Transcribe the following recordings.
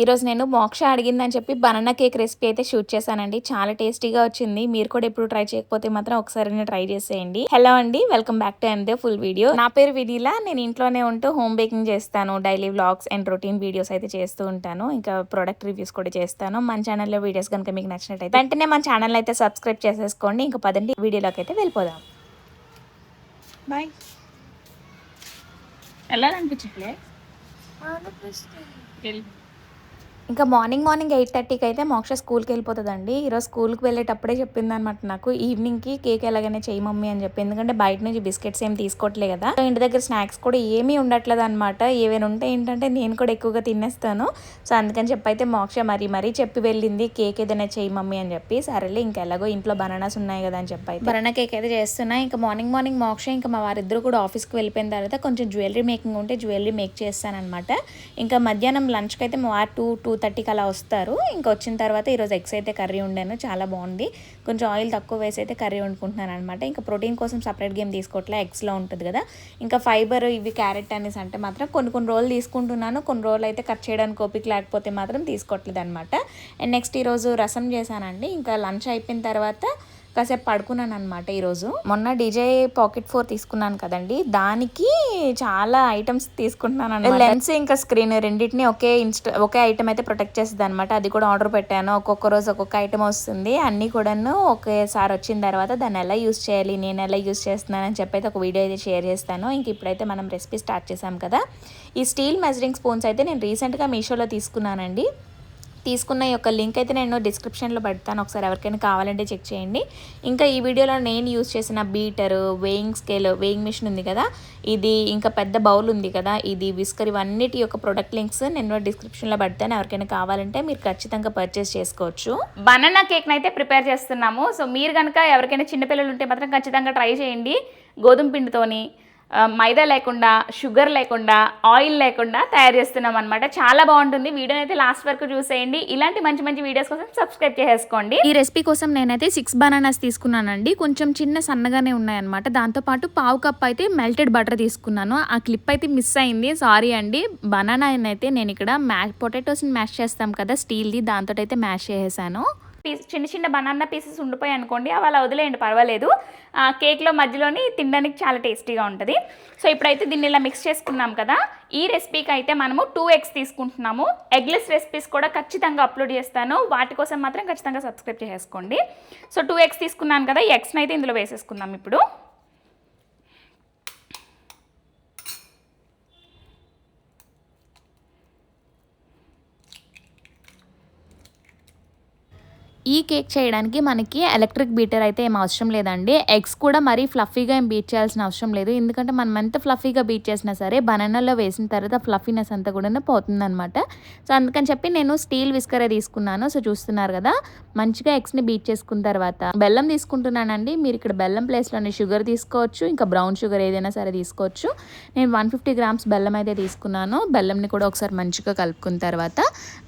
ఈరోజు నేను మోక్ష అడిగిందని చెప్పి బనానా కేక్ రెసిపీ అయితే షూట్ చేశానండి. చాలా టేస్టీగా వచ్చింది. మీరు కూడా ఎప్పుడు ట్రై చేయకపోతే మాత్రం ఒకసారి ట్రై చేసేయండి. హలో అండి, welcome back to and full video. నా పేరు వినీలా. నేను ఇంట్లోనే ఉంటూ హోమ్ బేకింగ్ చేస్తాను. Daily vlogs and routine videos అయితే చేస్తూ ఉంటాను. ఇంకా ప్రొడక్ట్ రివ్యూస్ కూడా చేస్తాను. మన ఛానల్లో వీడియోస్ కనుక మీకు నచ్చినట్టయితే వెంటనే మన ఛానల్ అయితే సబ్స్క్రైబ్ చేసేసుకోండి. ఇంకా పదండి వీడియోలోకి అయితే వెళ్ళిపోదాం. బాయ్. ఎలా అనిపించట్లే? ఇంకా మార్నింగ్ 8:30కి అయితే మోక్ష స్కూల్కి వెళ్ళిపోతుందండి. ఈరోజు స్కూల్కి వెళ్ళేటప్పుడే చెప్పింది అనమాట నాకు, ఈవినింగ్కి కేక్ ఎలాగైనా చేయి మమ్మీ అని చెప్పి. ఎందుకంటే బయట నుంచి బిస్కెట్స్ ఏం తీసుకోవట్లే కదా, ఇంటి దగ్గర స్నాక్స్ కూడా ఏమీ ఉండట్లేదు అనమాట. ఏవైనా ఉంటే ఏంటంటే నేను కూడా ఎక్కువగా తినేస్తాను. సో అందుకని చెప్పి అయితే మోక్ష మరీ చెప్పి వెళ్ళింది, కేక్ ఏదైనా చేయి మమ్మీ అని చెప్పి. సరేలే ఇంకా ఎలాగో ఇంట్లో బనానాస్ ఉన్నాయి కదా అని చెప్పి అయితే బనానా కేక్ అయితే చేస్తున్నా. ఇంకా మార్నింగ్ మోక్ష ఇంకా మా వారిద్దరు కూడా ఆఫీస్కి వెళ్ళిపోయిన తర్వాత కొంచెం జ్యువెలరీ మేకింగ్ ఉంటే జ్యువెలరీ మేక్ చేస్తానమాట. ఇంకా మధ్యాహ్నం లంచ్కి అయితే మా వారు 2:30కి అలా వస్తారు. ఇంకా వచ్చిన తర్వాత ఈరోజు ఎగ్స్ అయితే కర్రీ వండాను, చాలా బాగుంది. కొంచెం ఆయిల్ తక్కువ వేసి అయితే కర్రీ వండుకుంటున్నాను అనమాట. ఇంకా ప్రోటీన్ కోసం సపరేట్గా ఏం తీసుకోవట్లే, ఎగ్స్లో ఉంటుంది కదా. ఇంకా ఫైబర్ ఇవి క్యారెట్ అనేసి అంటే మాత్రం కొన్ని రోజులు తీసుకుంటున్నాను, కొన్ని రోజులు అయితే కట్ చేయడానికి ఓపిక లేకపోతే మాత్రం తీసుకోవట్లేదు అనమాట. అండ్ నెక్స్ట్ ఈరోజు రసం చేశానండి. ఇంకా లంచ్ అయిపోయిన తర్వాత కాసేపు పడుకున్నాను అనమాట. ఈరోజు మొన్న డీజే పాకెట్ 4 తీసుకున్నాను కదండి, దానికి చాలా ఐటమ్స్ తీసుకుంటున్నాను అనమాట. లెన్స్ ఇంకా స్క్రీన్ రెండింటిని ఒకే ఐటమ్ అయితే ప్రొటెక్ట్ చేస్తుంది అనమాట. అది కూడా ఆర్డర్ పెట్టాను. ఒక్కొక్క రోజు ఒక్కొక్క ఐటమ్ వస్తుంది. అన్నీ కూడాను ఒకేసారి వచ్చిన తర్వాత దాన్ని ఎలా యూస్ చేయాలి, నేను ఎలా యూస్ చేస్తున్నాను అని చెప్పి అయితే ఒక వీడియో అయితే షేర్ చేస్తాను. ఇంక ఇప్పుడైతే మనం రెసిపీ స్టార్ట్ చేసాం కదా. ఈ స్టీల్ మెజరింగ్ స్పూన్స్ అయితే నేను రీసెంట్గా మీషోలో తీసుకున్నానండి. తీసుకున్న యొక్క లింక్ అయితే నేను డిస్క్రిప్షన్లో పెడతాను, ఒకసారి ఎవరికైనా కావాలంటే చెక్ చేయండి. ఇంకా ఈ వీడియోలో నేను యూజ్ చేసిన beater, weighing scale, weighing machine ఉంది కదా ఇది, ఇంకా పెద్ద బౌల్ ఉంది కదా ఇది, విస్కర్, ఇవన్నిటి యొక్క ప్రొడక్ట్ లింక్స్ నేను డిస్క్రిప్షన్లో పెడతాను. ఎవరికైనా కావాలంటే మీరు ఖచ్చితంగా పర్చేస్ చేసుకోవచ్చు. బనానా కేక్ని అయితే ప్రిపేర్ చేస్తున్నాము. సో మీరు కనుక ఎవరికైనా చిన్నపిల్లలు ఉంటే మాత్రం ఖచ్చితంగా ట్రై చేయండి. గోధుమ పిండితోని మైదా లేకుండా, షుగర్ లేకుండా, ఆయిల్ లేకుండా తయారు చేస్తున్నాం అనమాట. చాలా బాగుంటుంది. వీడియోని అయితే లాస్ట్ వరకు చూసేయండి. ఇలాంటి మంచి వీడియోస్ కోసం సబ్స్క్రైబ్ చేసుకోండి. ఈ రెసిపీ కోసం నేనైతే 6 బనానాస్ తీసుకున్నానండి. కొంచెం చిన్న సన్నగానే ఉన్నాయన్నమాట. దాంతోపాటు పావు కప్ అయితే మెల్టెడ్ బటర్ తీసుకున్నాను. ఆ క్లిప్ అయితే మిస్ అయింది, సారీ అండి. బనానా అయితే నేను ఇక్కడ పొటాటోస్ని మ్యాష్ చేస్తాం కదా స్టీల్ది, దాంతో అయితే మ్యాష్ చేసేసాను. చిన్న బనానా పీసెస్ ఉండిపోయి అనుకోండి, అవి అలా వదిలేయండి, పర్వాలేదు. కేక్లో మధ్యలోని తినడానికి చాలా టేస్టీగా ఉంటుంది. సో ఇప్పుడైతే దీన్ని ఇలా మిక్స్ చేసుకున్నాం కదా. ఈ రెసిపీకి అయితే మనము 2 ఎగ్స్ తీసుకుంటున్నాము. ఎగ్లెస్ రెసిపీస్ కూడా ఖచ్చితంగా అప్లోడ్ చేస్తాను, వాటి కోసం మాత్రం ఖచ్చితంగా సబ్స్క్రైబ్ చేసుకోండి. సో 2 ఎగ్స్ తీసుకున్నాను కదా, ఈ ఎగ్స్ని అయితే ఇందులో వేసేసుకుందాం ఇప్పుడు. ఈ కేక్ చేయడానికి మనకి ఎలక్ట్రిక్ బీటర్ అయితే ఏం అవసరం లేదండి. ఎగ్స్ కూడా మరీ ఫ్లఫీగా ఏం బీట్ చేయాల్సిన అవసరం లేదు. ఎందుకంటే మనం ఎంత ఫ్లఫీగా బీట్ చేసినా సరే బనానాలో వేసిన తర్వాత ఫ్లఫీనెస్ అంతా కూడా పోతుందన్నమాట. సో అందుకని చెప్పి నేను స్టీల్ విస్కరే తీసుకున్నాను. సో చూస్తున్నారు కదా, మంచిగా ఎగ్స్ని బీట్ చేసుకున్న తర్వాత బెల్లం తీసుకుంటున్నానండి. మీరు ఇక్కడ బెల్లం ప్లేస్లోనే షుగర్ తీసుకోవచ్చు, ఇంకా బ్రౌన్ షుగర్ ఏదైనా సరే తీసుకోవచ్చు. నేను 150 గ్రామ్స్ బెల్లం అయితే తీసుకున్నాను. బెల్లంని కూడా ఒకసారి మంచిగా కలుపుకున్న తర్వాత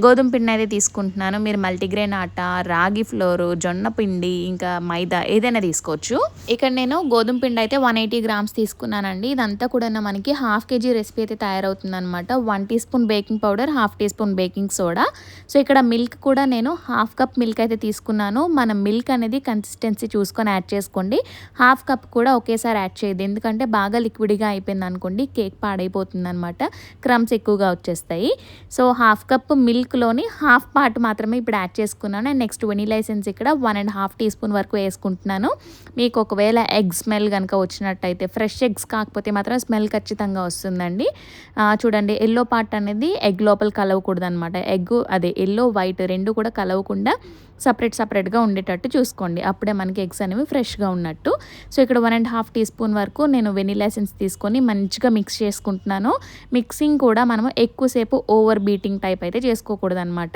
గోధుమ పిండి అయితే తీసుకుంటున్నాను. మీరు మల్టీగ్రెయిన్ ఆటా, రాగి ఫ్లోరు, జొన్న పిండి, ఇంకా మైదా ఏదైనా తీసుకోవచ్చు. ఇక్కడ నేను గోధుమ పిండి అయితే 180 గ్రామ్స్ తీసుకున్నానండి. ఇదంతా కూడా మనకి 1/2 kg రెసిపీ అయితే తయారవుతుంది అనమాట. 1 teaspoon baking powder, 1/2 teaspoon baking soda. So ఇక్కడ మిల్క్ కూడా నేను 1/2 కప్ మిల్క్ అయితే తీసుకున్నాను. మనం మిల్క్ అనేది కన్సిస్టెన్సీ చూసుకొని యాడ్ చేసుకోండి. 1/2 కప్ కూడా ఒకేసారి యాడ్ చేయదు, ఎందుకంటే బాగా లిక్విడ్గా అయిపోయింది అనుకోండి కేక్ పాడైపోతుంది అనమాట, క్రమ్స్ ఎక్కువగా వచ్చేస్తాయి. సో 1/2 కప్ మిల్క్లోని 1/2 పార్ట్ మాత్రమే ఇప్పుడు యాడ్ చేసుకున్నాను. అండ్ నెక్స్ట్ వెనిలా ఎసెన్స్ ఇక్కడ 1.5 టీ స్పూన్ వరకు వేసుకుంటున్నాను. మీకు ఒకవేళ ఎగ్ స్మెల్ కనుక వచ్చినట్టయితే, ఫ్రెష్ ఎగ్స్ కాకపోతే మాత్రం స్మెల్ ఖచ్చితంగా వస్తుందండి. చూడండి, ఎల్లో పార్ట్ అనేది ఎగ్ లోపల కలవకూడదు అనమాట. ఎగ్ అదే ఎల్లో వైట్ రెండు కూడా కలవకుండా సపరేట్గా ఉండేటట్టు చూసుకోండి, అప్పుడే మనకి ఎగ్స్ అనేవి ఫ్రెష్గా ఉన్నట్టు. సో ఇక్కడ 1.5 టీ స్పూన్ వరకు నేను వెనిలా ఎసెన్స్ తీసుకొని మంచిగా మిక్స్ చేసుకుంటున్నాను. మిక్సింగ్ కూడా మనము ఎక్కువసేపు ఓవర్ బీటింగ్ టైప్ అయితే చేసుకోకూడదు అనమాట.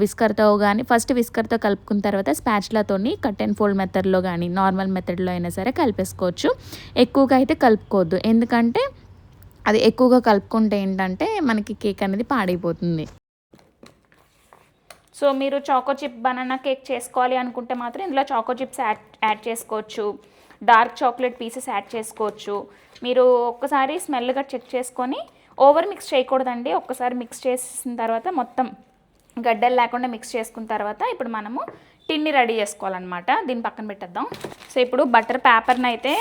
విస్కర్తో కానీ ఫస్ట్ విస్కర్తో కలుపుకున్న తర్వాత స్పాచులాతోని కట్ అండ్ ఫోల్డ్ మెథడ్లో కానీ నార్మల్ మెథడ్లో అయినా సరే కలిపేసుకోవచ్చు. ఎక్కువగా అయితే కలుపుకోవద్దు, ఎందుకంటే అది ఎక్కువగా కలుపుకుంటే ఏంటంటే మనకి కేక్ అనేది పాడైపోతుంది. సో మీరు చాకో చిప్ బనానా కేక్ చేసుకోవాలి అనుకుంటే మాత్రం ఇందులో చాకో చిప్స్ యాడ్ చేసుకోవచ్చు, డార్క్ చాక్లెట్ పీసెస్ యాడ్ చేసుకోవచ్చు. మీరు ఒక్కసారి స్మెల్గా చెక్ చేసుకొని ఓవర్ మిక్స్ చేయకూడదండి. ఒక్కసారి మిక్స్ చేసిన తర్వాత మొత్తం గడ్డలు లేకుండా మిక్స్ చేసుకున్న తర్వాత ఇప్పుడు మనము టిన్ని రెడీ చేసుకోవాలన్నమాట. దీన్ని పక్కన పెట్టేద్దాం. సో ఇప్పుడు బటర్ పేపర్ని అయితే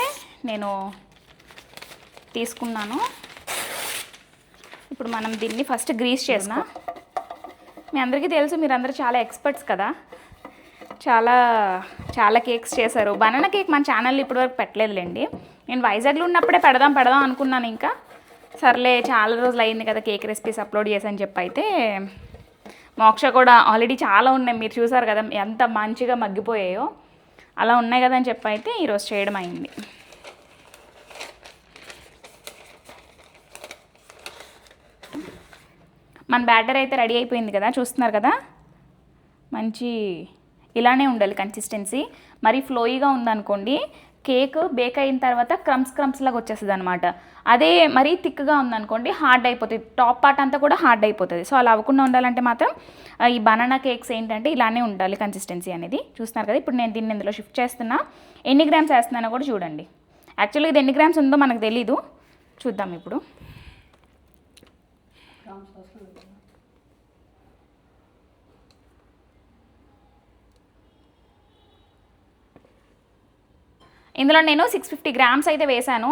నేను తీసుకున్నాను. ఇప్పుడు మనం దీన్ని ఫస్ట్ గ్రీస్ చేసిన. మీ అందరికీ తెలుసు, మీరందరూ చాలా ఎక్స్పర్ట్స్ కదా, చాలా చాలా కేక్స్ చేశారు. బనానా కేక్ మన ఛానల్లో ఇప్పటివరకు పెట్టలేదులేండి. నేను వైజాగ్లో ఉన్నప్పుడే పెడదాం అనుకున్నాను. ఇంకా సర్లే చాలా రోజులు అయింది కదా కేక్ రెసిపీస్ అప్లోడ్ చేసని చెప్పి అయితే మోక్ష కూడా ఆల్రెడీ చాలా ఉన్నాయి, మీరు చూసారు కదా ఎంత మంచిగా మగ్గిపోయాయో. అలా ఉన్నాయి కదా అని చెప్పి అయితే ఈరోజు చేయడం అయింది. మన బ్యాటర్ అయితే రెడీ అయిపోయింది కదా, చూస్తున్నారు కదా. మంచి ఇలానే ఉండాలి కన్సిస్టెన్సీ. మరీ ఫ్లోయిగా ఉందనుకోండి కేక్ బేక్ అయిన తర్వాత క్రమ్స్ లాగా వచ్చేస్తుంది అనమాట. అదే మరీ థిక్గా ఉందనుకోండి హార్డ్ అయిపోతుంది, టాప్ పార్ట్ అంతా కూడా హార్డ్ అయిపోతుంది. సో అలా అవ్వకుండా ఉండాలంటే మాత్రం ఈ బనానా కేక్స్ ఏంటంటే ఇలానే ఉండాలి కన్సిస్టెన్సీ అనేది. చూస్తున్నారు కదా. ఇప్పుడు నేను దీన్ని ఇందులో షిఫ్ట్ చేస్తున్నా. ఎన్ని గ్రామ్స్ వేస్తున్నానో కూడా చూడండి. యాక్చువల్గా ఇది ఎన్ని గ్రామ్స్ ఉందో మనకు తెలీదు, చూద్దాం ఇప్పుడు. ఇందులో నేను 650 గ్రామ్స్ అయితే వేసాను.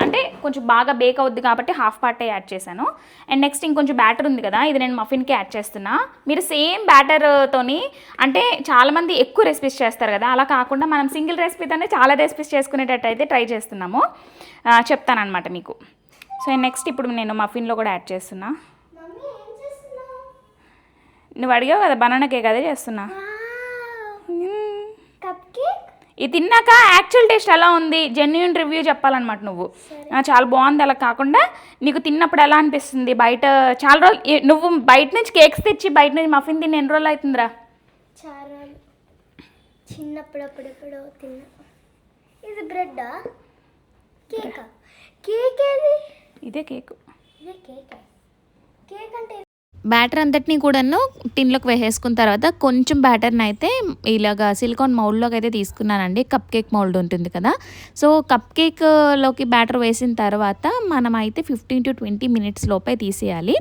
అంటే కొంచెం బాగా బేక్ అవుద్ది కాబట్టి హాఫ్ పార్టే యాడ్ చేశాను. అండ్ నెక్స్ట్ ఇంకొంచెం బ్యాటర్ ఉంది కదా, ఇది నేను మఫిన్కి యాడ్ చేస్తున్నా. మీరు సేమ్ బ్యాటర్తోని అంటే చాలామంది ఎక్కువ రెసిపీస్ చేస్తారు కదా, అలా కాకుండా మనం సింగిల్ రెసిపీతోనే చాలా రెసిపీస్ చేసుకునేటట్టు అయితే ట్రై చేస్తున్నాము. చెప్తానమాట మీకు. సో నెక్స్ట్ ఇప్పుడు నేను మఫిన్లో కూడా యాడ్ చేస్తున్నా. నువ్వు అడిగావు కదా బనానా కేక్, అదే చేస్తున్నా. ఇది తిన్నాక యాక్చువల్ టేస్ట్ ఎలా ఉంది జెన్యూన్ రివ్యూ చెప్పాలన్నమాట నువ్వు. చాలా బాగుంది అలా కాకుండా నీకు తిన్నప్పుడు ఎలా అనిపిస్తుంది. బయట చాలా రోజులు నువ్వు బయట నుంచి కేక్స్ తెచ్చి బయట నుంచి మఫిన్ తిని ఎన్ని రోజులు అవుతుందిరా? చాలా చిన్నప్పుడు తిన్నా. ఇది బ్రెడ్డా కేక్? కేక్ ఏది? ఇదే కేక్. ఇదే కేక్. కేక్ అంటే బ్యాటర్ అంతటినీ కూడాను టిన్లోకి వేసేసుకున్న తర్వాత కొంచెం బ్యాటర్ని అయితే ఇలాగా సిలికాన్ మౌల్డ్లోకి అయితే తీసుకున్నానండి. కప్ కేక్ మౌల్డ్ ఉంటుంది కదా, సో కప్ కేక్లోకి బ్యాటర్ వేసిన తర్వాత మనం అయితే 15 to 20 మినిట్స్ లోపే తీసేయాలి.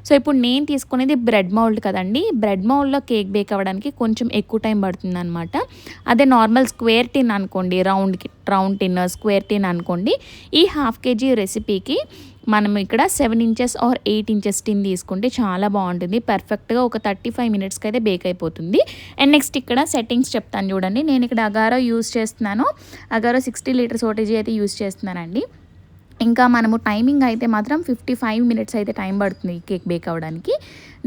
సో ఇప్పుడు నేను తీసుకునేది బ్రెడ్ మౌల్డ్ కదండి. బ్రెడ్ మౌల్డ్లో కేక్ బేక్ అవ్వడానికి కొంచెం ఎక్కువ టైం పడుతుంది అనమాట. అదే నార్మల్ స్క్వేర్ టిన్ అనుకోండి, రౌండ్ టిన్ స్క్వేర్ టిన్ అనుకోండి, ఈ 1/2 kg రెసిపీకి మనం ఇక్కడ 7 inches or 8 inches టిన్ తీసుకుంటే చాలా బాగుంటుంది. పర్ఫెక్ట్గా ఒక 35 మినిట్స్కి అయితే బేక్ అయిపోతుంది. అండ్ నెక్స్ట్ ఇక్కడ సెట్టింగ్స్ చెప్తాను చూడండి. నేను ఇక్కడ అగారో యూస్ చేస్తున్నాను. అగారో 60 లీటర్స్ ఓటీజీ అయితే యూస్ చేస్తున్నానండి. ఇంకా మనము టైమింగ్ అయితే మాత్రం 55 మినిట్స్ అయితే టైం పడుతుంది ఈ కేక్ బేక్ అవ్వడానికి.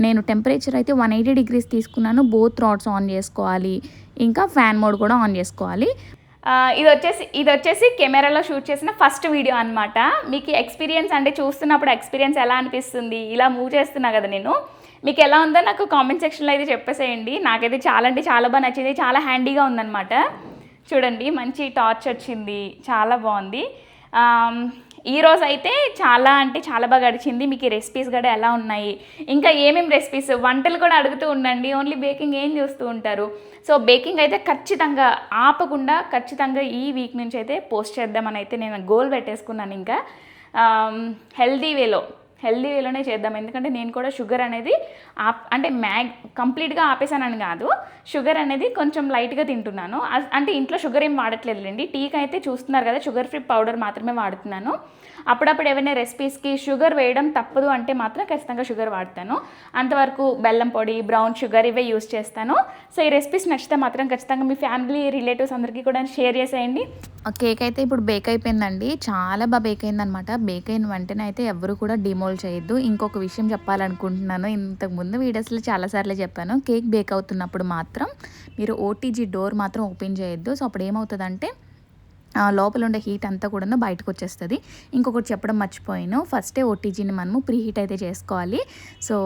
నేను టెంపరేచర్ అయితే 180 degrees తీసుకున్నాను. బోత్ రాడ్స్ ఆన్ చేసుకోవాలి, ఇంకా ఫ్యాన్ మోడ్ కూడా ఆన్ చేసుకోవాలి. ఇది వచ్చేసి కెమెరాలో షూట్ చేసిన ఫస్ట్ వీడియో అనమాట. మీకు ఎక్స్పీరియన్స్ అంటే చూస్తున్నప్పుడు ఎక్స్పీరియన్స్ ఎలా అనిపిస్తుంది, ఇలా మూవ్ చేస్తున్నా కదా నేను, మీకు ఎలా ఉందో నాకు కామెంట్ సెక్షన్లో అయితే చెప్పేసేయండి. నాకైతే చాలా అంటే చాలా బాగా నచ్చింది, చాలా హ్యాండీగా ఉందన్నమాట. చూడండి మంచి టార్చ్ వచ్చింది, చాలా బాగుంది. ఈరోజు అయితే చాలా అంటే చాలా బాగా గడిచింది. మీకు ఈ రెసిపీస్ కూడా ఎలా ఉన్నాయి, ఇంకా ఏమేమి రెసిపీస్, వంటలు కూడా అడుగుతూ ఉండండి. ఓన్లీ బేకింగ్ ఏం చూస్తూ ఉంటారు. సో బేకింగ్ అయితే ఖచ్చితంగా ఆపకుండా ఖచ్చితంగా ఈ వీక్ నుంచి అయితే పోస్ట్ చేద్దామని అయితే నేను గోల్ పెట్టేసుకున్నాను. ఇంకా హెల్దీ వేలోనే చేద్దాం. ఎందుకంటే నేను కూడా షుగర్ అనేది అంటే కంప్లీట్గా ఆపేసానని కాదు, షుగర్ అనేది కొంచెం లైట్గా తింటున్నాను. అంటే ఇంట్లో షుగర్ ఏం వాడట్లేదులేండి. టీకి అయితే చూస్తున్నారు కదా షుగర్ ఫ్రీ పౌడర్ మాత్రమే వాడుతున్నాను. అప్పుడప్పుడు ఏమైనా రెసిపీస్కి షుగర్ వేయడం తప్పదు అంటే మాత్రం ఖచ్చితంగా షుగర్ వాడతాను. అంతవరకు బెల్లం పొడి, బ్రౌన్ షుగర్ ఇవే యూస్ చేస్తాను. సో ఈ రెసిపీస్ నచ్చితే మాత్రం ఖచ్చితంగా మీ ఫ్యామిలీ రిలేటివ్స్ అందరికీ కూడా షేర్ చేసేయండి. కేక్ అయితే ఇప్పుడు బేక్ అయిపోయిందండి, చాలా బాగా బేక్ అయిందనమాట. బేక్ అయిన వెంటనే అయితే ఎవరు కూడా డిమోల్డ్ చేయొద్దు. ఇంకొక విషయం చెప్పాలనుకుంటున్నాను, ఇంతకుముందు వీడియోస్లో చాలాసార్లు చెప్పాను, కేక్ బేక్ అవుతున్నప్పుడు మాత్రం మీరు ఓటీజీ డోర్ మాత్రం ఓపెన్ చేయొద్దు. సో అప్పుడు ఏమవుతుందంటే లోపల ఉండే హీట్ అంతా కూడా బయటకు వచ్చేస్తుంది. ఇంకొకటి చెప్పడం మర్చిపోయాను, ఫస్టే ఓటీజీని మనము ప్రీ హీట్ అయితే చేసుకోవాలి. సో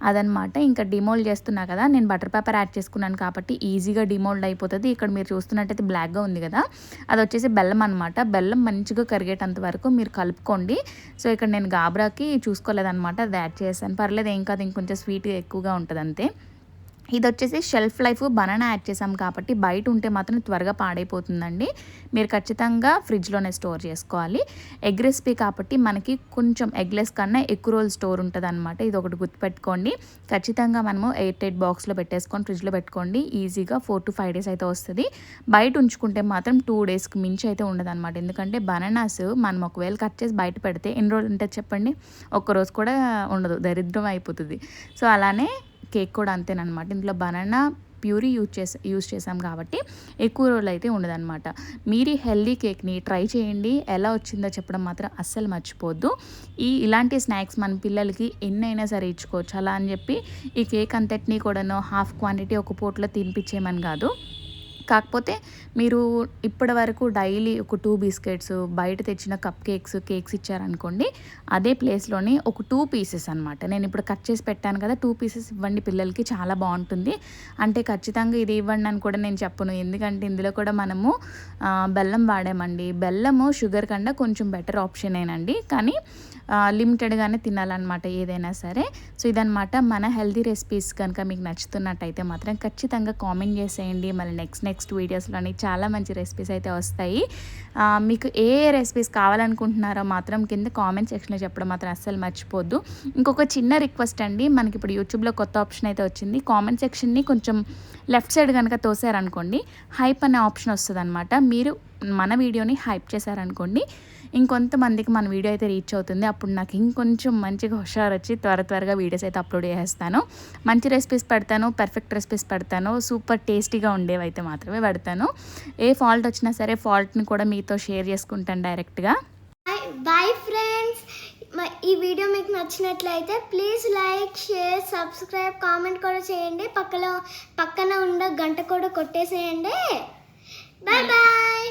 అదనమాట. ఇంకా డిమోల్డ్ చేస్తున్నా కదా, నేను బటర్ పేపర్ యాడ్ చేసుకున్నాను కాబట్టి ఈజీగా డిమోల్డ్ అయిపోతుంది. ఇక్కడ మీరు చూస్తున్నట్టయితే బ్లాక్గా ఉంది కదా, అది వచ్చేసి బెల్లం అనమాట. బెల్లం మంచిగా కరిగేటంత వరకు మీరు కలుపుకోండి. సో ఇక్కడ నేను గాబ్రాకి చూసుకోలేదనమాట, అది యాడ్ చేశాను. పర్లేదు ఏం కాదు, ఇంకొంచెం స్వీట్ ఎక్కువగా ఉంటుంది అంతే. ఇది వచ్చేసి షెల్ఫ్ లైఫ్ బనానా యాడ్ చేసాం కాబట్టి బయట ఉంటే మాత్రం త్వరగా పాడైపోతుందండి. మీరు ఖచ్చితంగా ఫ్రిడ్జ్లోనే స్టోర్ చేసుకోవాలి. ఎగ్ రెసిపీ కాబట్టి మనకి కొంచెం ఎగ్లెస్ కన్నా ఎక్కువ రోజులు స్టోర్ ఉంటుంది అనమాట. ఇది ఒకటి గుర్తుపెట్టుకోండి. ఖచ్చితంగా మనము ఎయిర్ టైట్ బాక్స్లో పెట్టేసుకొని ఫ్రిడ్జ్లో పెట్టుకోండి. ఈజీగా 4 to 5 days అయితే వస్తుంది. బయట ఉంచుకుంటే మాత్రం 2 daysకి మించి అయితే ఉండదు అనమాట. ఎందుకంటే బనానాస్ మనం ఒకవేళ కట్ చేసి బయట పెడితే ఎన్ని రోజులు ఉంటుంది చెప్పండి? ఒక్కరోజు కూడా ఉండదు, దరిద్రం అయిపోతుంది. సో అలానే కేక్ కూడా అంతేనమాట. ఇందులో బనానా ప్యూరీ యూజ్ చేసాం కాబట్టి ఎక్కువ రోజులు అయితే ఉండదన్నమాట. మీరు ఈ హెల్దీ కేక్ని ట్రై చేయండి. ఎలా వచ్చిందో చెప్పడం మాత్రం అస్సలు మర్చిపోద్దు. ఇలాంటి స్నాక్స్ మన పిల్లలకి ఎన్నైనా సరే ఇచ్చుకోవచ్చు. అలా అని చెప్పి ఈ కేక్ అంతటినీ కూడాను హాఫ్ క్వాంటిటీ ఒక పూటలో తినిపించేయమని కాదు. కాకపోతే మీరు ఇప్పటి వరకు డైలీ ఒక 2 బిస్కెట్స్ బయట తెచ్చిన కప్ కేక్స్ ఇచ్చారనుకోండి, అదే ప్లేస్లోని ఒక 2 pieces అనమాట. నేను ఇప్పుడు కట్ చేసి పెట్టాను కదా, 2 pieces ఇవ్వండి పిల్లలకి, చాలా బాగుంటుంది. అంటే ఖచ్చితంగా ఇది ఇవ్వండి అని కూడా నేను చెప్పను. ఎందుకంటే ఇందులో కూడా మనము బెల్లం వాడామండి. బెల్లము షుగర్ కన్నా కొంచెం బెటర్ ఆప్షనేనండి. కానీ లిమిటెడ్గానే తినాలన్నమాట ఏదైనా సరే. సో ఇదనమాట మన హెల్తీ రెసిపీస్. కనుక మీకు నచ్చుతున్నట్టయితే మాత్రం ఖచ్చితంగా కామెంట్ చేసేయండి. మళ్ళీ నెక్స్ట్ వీడియోస్లోని చాలా మంచి రెసిపీస్ అయితే వస్తాయి. మీకు ఏ రెసిపీస్ కావాలనుకుంటున్నారో మాత్రం కింద కామెంట్ సెక్షన్లో చెప్పడం మాత్రం అస్సలు మర్చిపోద్దు. ఇంకొక చిన్న రిక్వెస్ట్ అండి, మనకి ఇప్పుడు యూట్యూబ్లో కొత్త ఆప్షన్ అయితే వచ్చింది. కామెంట్ సెక్షన్ని కొంచెం లెఫ్ట్ సైడ్ కనుక తోసారనుకోండి, హైప్ అనే ఆప్షన్ వస్తుంది అనమాట. మీరు మన వీడియోని హైప్ చేశారనుకోండి, ఇంకొంతమందికి మన వీడియో అయితే రీచ్ అవుతుంది. అప్పుడు నాకు ఇంకొంచెం మంచిగా హుషారు వచ్చి త్వరగా వీడియోస్ అయితే అప్లోడ్ చేసేస్తాను. మంచి రెసిపీస్ పెడతాను, పర్ఫెక్ట్ రెసిపీస్ పెడతాను, సూపర్ టేస్టీగా ఉండేవి అయితే మాత్రమే పెడతాను. ఏ ఫాల్ట్ వచ్చినా సరే ఫాల్ట్ని కూడా మీతో షేర్ చేసుకుంటాను డైరెక్ట్గా. Bye friends. ఈ వీడియో మీకు నచ్చినట్లయితే please like, share, subscribe, comment కూడా చేయండి. పక్కన ఉన్న గంట కూడా కొట్టేసేయండి. Bye bye.